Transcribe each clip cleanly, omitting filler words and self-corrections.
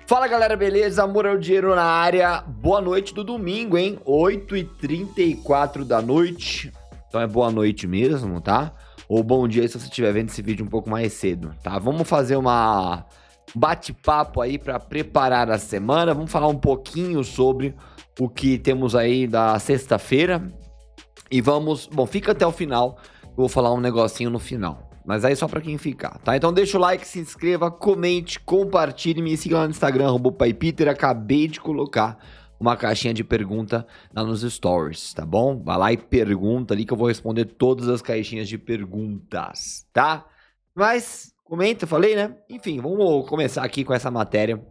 Fala galera, beleza? Amor ao dinheiro na área. Boa noite do domingo, hein? 8h34 da noite. Então é boa noite mesmo, tá? Ou bom dia se você estiver vendo esse vídeo um pouco mais cedo, tá? Vamos fazer uma bate-papo aí para preparar a semana. Vamos falar um pouquinho sobre o que temos aí da sexta-feira. E vamos... Bom, fica até o final. Eu vou falar um negocinho no final. Mas aí só pra quem ficar, tá? Então deixa o like, se inscreva, comente, compartilhe, me siga lá no Instagram, @paipeter. Acabei de colocar uma caixinha de pergunta lá nos stories, tá bom? Vai lá e pergunta ali que eu vou responder todas as caixinhas de perguntas, tá? Mas, comenta, eu falei, né? Enfim, vamos começar aqui com essa matéria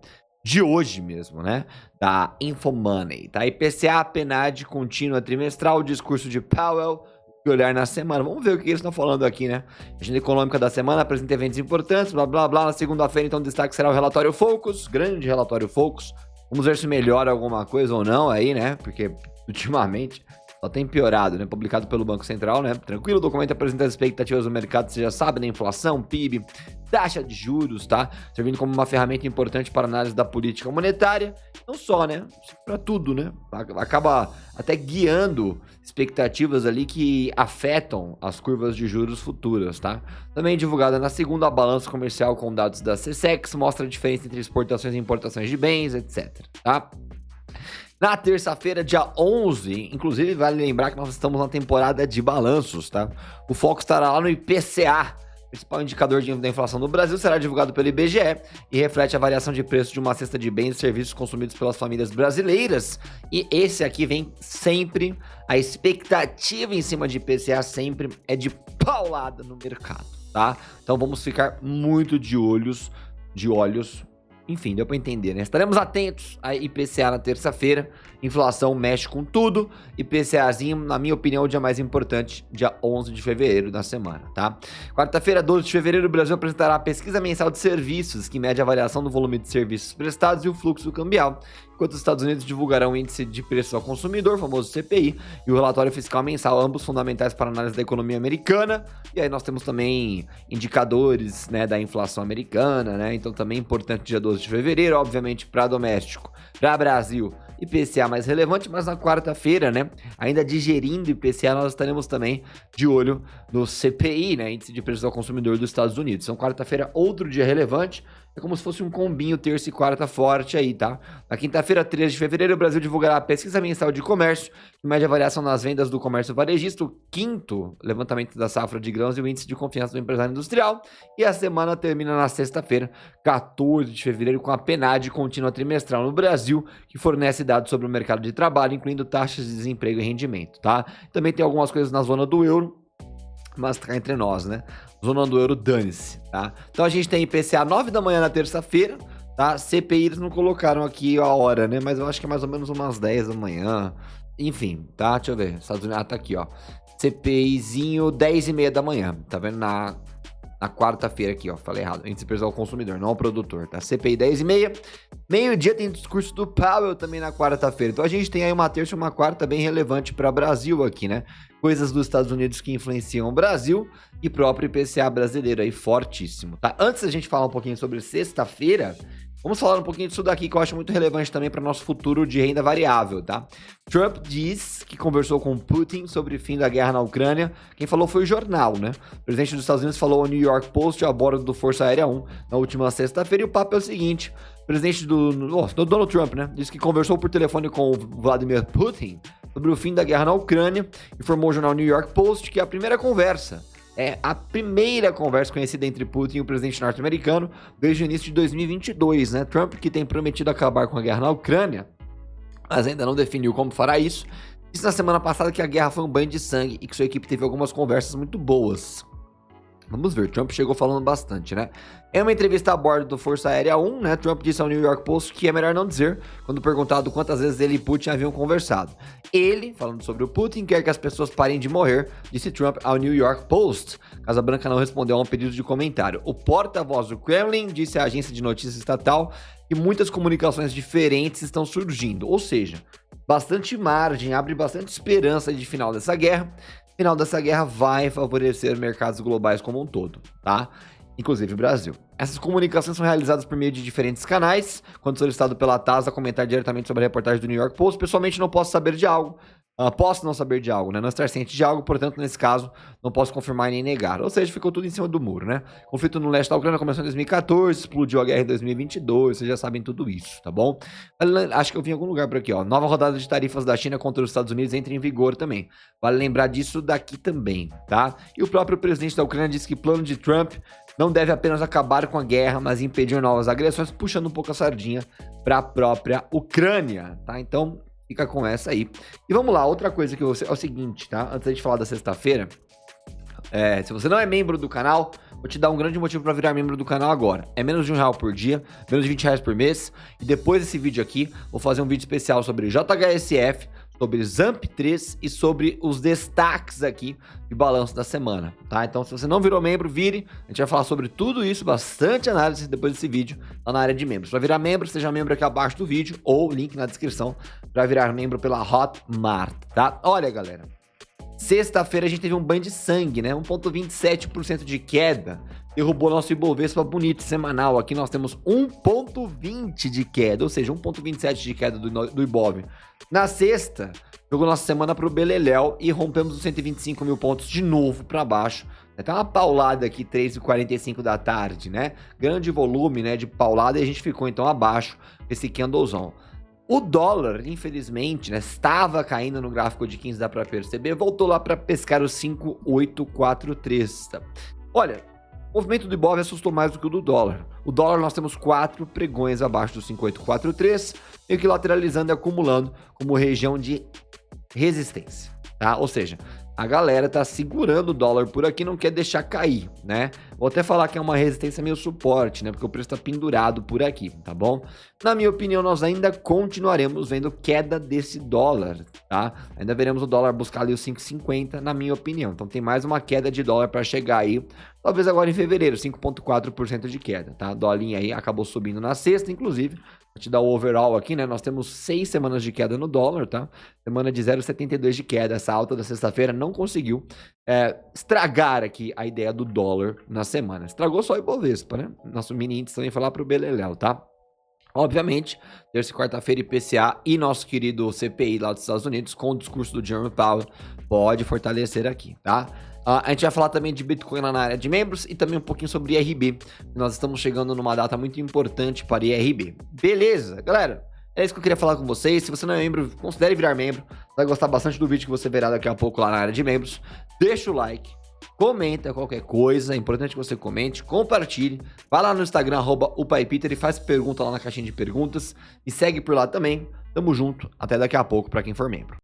de hoje mesmo, né? Da Infomoney, tá? IPCA, PNAD, contínua trimestral, discurso de Powell, olhar na semana. Vamos ver o que eles estão falando aqui, né? Agenda econômica da semana, apresenta eventos importantes, blá, blá, blá. Na segunda-feira, então, o destaque será o relatório Focus, grande relatório Focus. Vamos ver se melhora alguma coisa ou não aí, né? Porque, ultimamente, só tem piorado, né? Publicado pelo Banco Central, né? Tranquilo, o documento apresenta as expectativas do mercado, você já sabe, né? Inflação, PIB, taxa de juros, tá? Servindo como uma ferramenta importante para análise da política monetária. Não só, né? Para tudo, né? Acaba até guiando expectativas ali que afetam as curvas de juros futuras, tá? Também divulgada na segunda, a balança comercial com dados da SECEX mostra a diferença entre exportações e importações de bens, etc, tá? Na terça-feira, dia 11, inclusive vale lembrar que nós estamos na temporada de balanços, tá? O foco estará lá no IPCA, principal indicador da inflação no Brasil, será divulgado pelo IBGE e reflete a variação de preço de uma cesta de bens e serviços consumidos pelas famílias brasileiras. E esse aqui vem sempre, a expectativa em cima de IPCA sempre é de paulada no mercado, tá? Então vamos ficar muito de olhos, enfim, deu pra entender, né? Estaremos atentos a IPCA na terça-feira. Inflação mexe com tudo. IPCAzinho, na minha opinião, o dia mais importante, dia 11 de fevereiro da semana, tá? Quarta-feira, 12 de fevereiro, o Brasil apresentará a pesquisa mensal de serviços, que mede a variação do volume de serviços prestados e o fluxo cambial, enquanto os Estados Unidos divulgarão o índice de preços ao consumidor, famoso CPI, e o relatório fiscal mensal, ambos fundamentais para a análise da economia americana. E aí nós temos também indicadores, né, da inflação americana, né? Então também importante dia 12 de fevereiro, obviamente para doméstico, para Brasil, IPCA mais relevante, mas na quarta-feira, né, ainda digerindo IPCA, nós estaremos também de olho no CPI, né, índice de preços ao consumidor dos Estados Unidos. Então quarta-feira, outro dia relevante, é como se fosse um combinho terça e quarta forte aí, tá? Na quinta-feira, 13 de fevereiro, o Brasil divulgará a pesquisa mensal de comércio, que mede a variação nas vendas do comércio varejista, o quinto levantamento da safra de grãos e o índice de confiança do empresário industrial. E a semana termina na sexta-feira, 14 de fevereiro, com a PNAD contínua trimestral no Brasil, que fornece dados sobre o mercado de trabalho, incluindo taxas de desemprego e rendimento, tá? Também tem algumas coisas na zona do euro, mas tá entre nós, né? Zona do euro, dane-se, tá? Então a gente tem IPCA 9 da manhã na terça-feira, tá? CPI eles não colocaram aqui a hora, né? Mas eu acho que é mais ou menos umas 10 da manhã. Enfim, tá? Deixa eu ver. Estados Unidos, tá aqui, ó. CPIzinho 10h30 da manhã, tá vendo? Na quarta-feira aqui, ó, falei errado, índice de preço ao consumidor, não ao produtor, tá? CPI 10h30, meio-dia tem discurso do Powell também na quarta-feira, então a gente tem aí uma terça e uma quarta bem relevante para o Brasil aqui, né? Coisas dos Estados Unidos que influenciam o Brasil e próprio IPCA brasileiro aí fortíssimo, tá? Antes da gente falar um pouquinho sobre sexta-feira, vamos falar um pouquinho disso daqui que eu acho muito relevante também para nosso futuro de renda variável, tá? Trump diz que conversou com Putin sobre o fim da guerra na Ucrânia. Quem falou foi o jornal, né? O presidente dos Estados Unidos falou ao New York Post a bordo do Força Aérea 1 na última sexta-feira. E o papo é o seguinte: o presidente do Donald Trump, né? Disse que conversou por telefone com o Vladimir Putin sobre o fim da guerra na Ucrânia. Informou o jornal New York Post que a primeira conversa conhecida entre Putin e o presidente norte-americano desde o início de 2022, né? Trump, que tem prometido acabar com a guerra na Ucrânia, mas ainda não definiu como fará isso, disse na semana passada que a guerra foi um banho de sangue e que sua equipe teve algumas conversas muito boas. Vamos ver, Trump chegou falando bastante, né? Em uma entrevista a bordo do Força Aérea 1, né, Trump disse ao New York Post que é melhor não dizer, quando perguntado quantas vezes ele e Putin haviam conversado. Ele, falando sobre o Putin, quer que as pessoas parem de morrer, disse Trump ao New York Post. Casa Branca não respondeu a um pedido de comentário. O porta-voz do Kremlin disse à agência de notícias estatal que muitas comunicações diferentes estão surgindo, ou seja, bastante margem, abre bastante esperança de final dessa guerra. O final dessa guerra vai favorecer mercados globais como um todo, tá? inclusive Brasil. Essas comunicações são realizadas por meio de diferentes canais. Quando solicitado pela TASA comentar diretamente sobre a reportagem do New York Post, pessoalmente não posso saber de algo. Posso não saber de algo, né? Não estar ciente de algo, portanto, nesse caso, não posso confirmar nem negar. Ou seja, ficou tudo em cima do muro, né? O conflito no leste da Ucrânia começou em 2014, explodiu a guerra em 2022, vocês já sabem tudo isso, tá bom? Acho que eu vi em algum lugar por aqui, ó. Nova rodada de tarifas da China contra os Estados Unidos entra em vigor também. Vale lembrar disso daqui também, tá? E o próprio presidente da Ucrânia disse que o plano de Trump não deve apenas acabar com a guerra, mas impedir novas agressões, puxando um pouco a sardinha para a própria Ucrânia, tá? Então, fica com essa aí. E vamos lá, outra coisa que eu é o seguinte, tá? Antes de falar da sexta-feira, se você não é membro do canal, vou te dar um grande motivo para virar membro do canal agora. É menos de R$1 por dia, menos de R$20 por mês. E depois desse vídeo aqui, vou fazer um vídeo especial sobre JHSF, sobre ZAMP3 e sobre os destaques aqui de balanço da semana, tá? Então, se você não virou membro, vire. A gente vai falar sobre tudo isso, bastante análise depois desse vídeo, lá na área de membros. Para virar membro, seja membro aqui abaixo do vídeo ou link na descrição para virar membro pela Hotmart, tá? Olha, galera, sexta-feira a gente teve um banho de sangue, né? 1,27% de queda. Derrubou nosso Ibovespa bonito semanal. Aqui nós temos 1,20 de queda, ou seja, 1,27 de queda do Ibov. Na sexta, jogou nossa semana pro beleléu e rompemos os 125 mil pontos de novo para baixo. Tem uma paulada aqui, 3h45 da tarde, né? Grande volume, né, de paulada, e a gente ficou então abaixo desse candlezão. O dólar, infelizmente, né, estava caindo no gráfico de 15, dá para perceber, voltou lá para pescar os 5,843. Tá? Olha, o movimento do Ibov assustou mais do que o do dólar. O dólar nós temos 4 pregões abaixo do 5,843, meio que lateralizando e acumulando como região de resistência, tá? Ou seja, a galera tá segurando o dólar por aqui, não quer deixar cair, né? Vou até falar que é uma resistência meio suporte, né? Porque o preço tá pendurado por aqui, tá bom? Na minha opinião, nós ainda continuaremos vendo queda desse dólar, tá? Ainda veremos o dólar buscar ali os 5,50, na minha opinião. Então tem mais uma queda de dólar para chegar aí, talvez agora em fevereiro, 5,4% de queda, tá? Dólar aí acabou subindo na sexta, inclusive. Vou te dar o overall aqui, né? Nós temos 6 semanas de queda no dólar, tá? Semana de 0,72 de queda. Essa alta da sexta-feira não conseguiu estragar aqui a ideia do dólar na semana. Estragou só o Ibovespa, né? Nosso mini índice também foi lá pro beleléu, tá? Obviamente, terça e quarta-feira IPCA e nosso querido CPI lá dos Estados Unidos com o discurso do Jerome Powell pode fortalecer aqui, tá? A gente vai falar também de Bitcoin lá na área de membros e também um pouquinho sobre IRB. Nós estamos chegando numa data muito importante para IRB. Beleza, galera? É isso que eu queria falar com vocês. Se você não é membro, considere virar membro. Vai gostar bastante do vídeo que você verá daqui a pouco lá na área de membros. Deixa o like, comenta qualquer coisa. É importante que você comente, compartilhe. Vai lá no Instagram, @upaipeter e faz pergunta lá na caixinha de perguntas. E segue por lá também. Tamo junto. Até daqui a pouco para quem for membro.